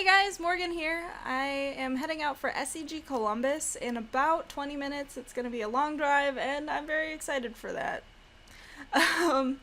Hey guys, Morgan here. I am heading out for SEG Columbus in about 20 minutes. It's going to be a long drive, and I'm very excited for that. Um,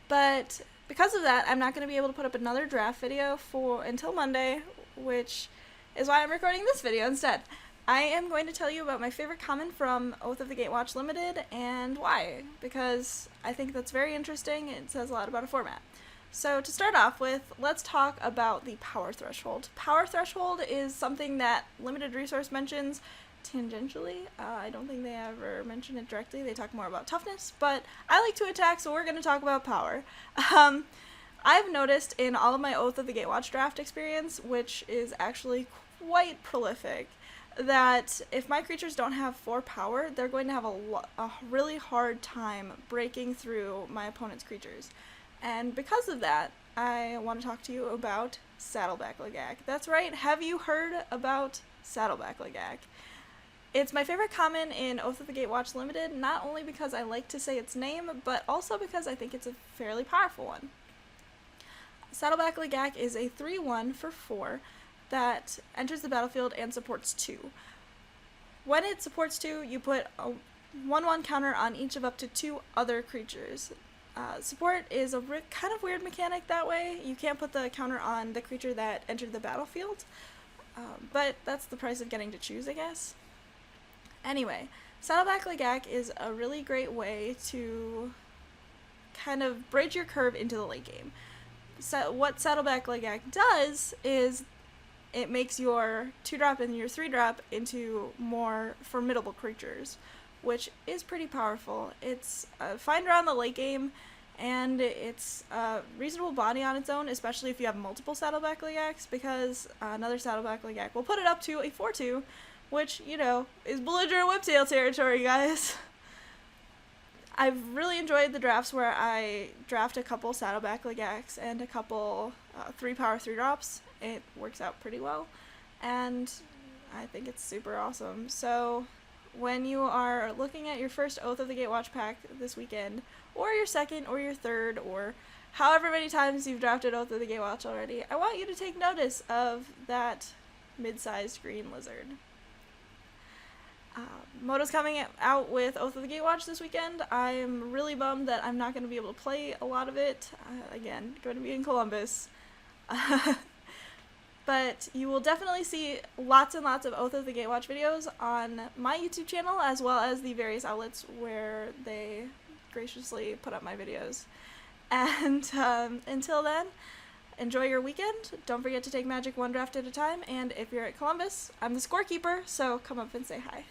but because of that, I'm not going to be able to put up another draft video for until Monday, which is why I'm recording this video instead. I am going to tell you about my favorite common from Oath of the Gatewatch Limited and why, because I think that's very interesting. It says a lot about a format. So to start off with, let's talk about the power threshold. Power threshold is something that limited resource mentions tangentially. I don't think they ever mention it directly. They talk more about toughness, but I like to attack, so we're going to talk about power. I've noticed in all of my Oath of the Gatewatch draft experience, which is actually quite prolific, that if my creatures don't have 4 power, they're going to have a really hard time breaking through my opponent's creatures. And because of that, I want to talk to you about Saddleback Lagak. That's right, have you heard about Saddleback Lagak? It's my favorite common in Oath of the Gatewatch Limited, not only because I like to say its name, but also because I think it's a fairly powerful one. Saddleback Lagak is a 3/1 for 4 that enters the battlefield and supports 2. When it supports 2, you put a 1/1 counter on each of up to 2 other creatures. Support is a kind of weird mechanic that way. You can't put the counter on the creature that entered the battlefield, but that's the price of getting to choose, I guess. Anyway, Saddleback Lagak is a really great way to kind of bridge your curve into the late game. So what Saddleback Lagak does is it makes your 2-drop and your 3-drop into more formidable creatures, which is pretty powerful. It's fine around the late game, and it's a reasonable body on its own, especially if you have multiple Saddleback Lagaks, because another Saddleback Lagak will put it up to a 4/2, which, you know, is belligerent whiptail territory, guys. I've really enjoyed the drafts where I draft a couple Saddleback Lagaks and a couple 3-power 3-drops. It works out pretty well, and I think it's super awesome. So when you are looking at your first Oath of the Gatewatch pack this weekend, or your second, or your third, or however many times you've drafted Oath of the Gatewatch already, I want you to take notice of that mid-sized green lizard. Moto's coming out with Oath of the Gatewatch this weekend. I'm really bummed that I'm not going to be able to play a lot of it. Again, going to be in Columbus. But you will definitely see lots and lots of Oath of the Gatewatch videos on my YouTube channel, as well as the various outlets where they graciously put up my videos. And until then, enjoy your weekend. Don't forget to take Magic 1 draft at a time, and if you're at Columbus, I'm the scorekeeper, so come up and say hi.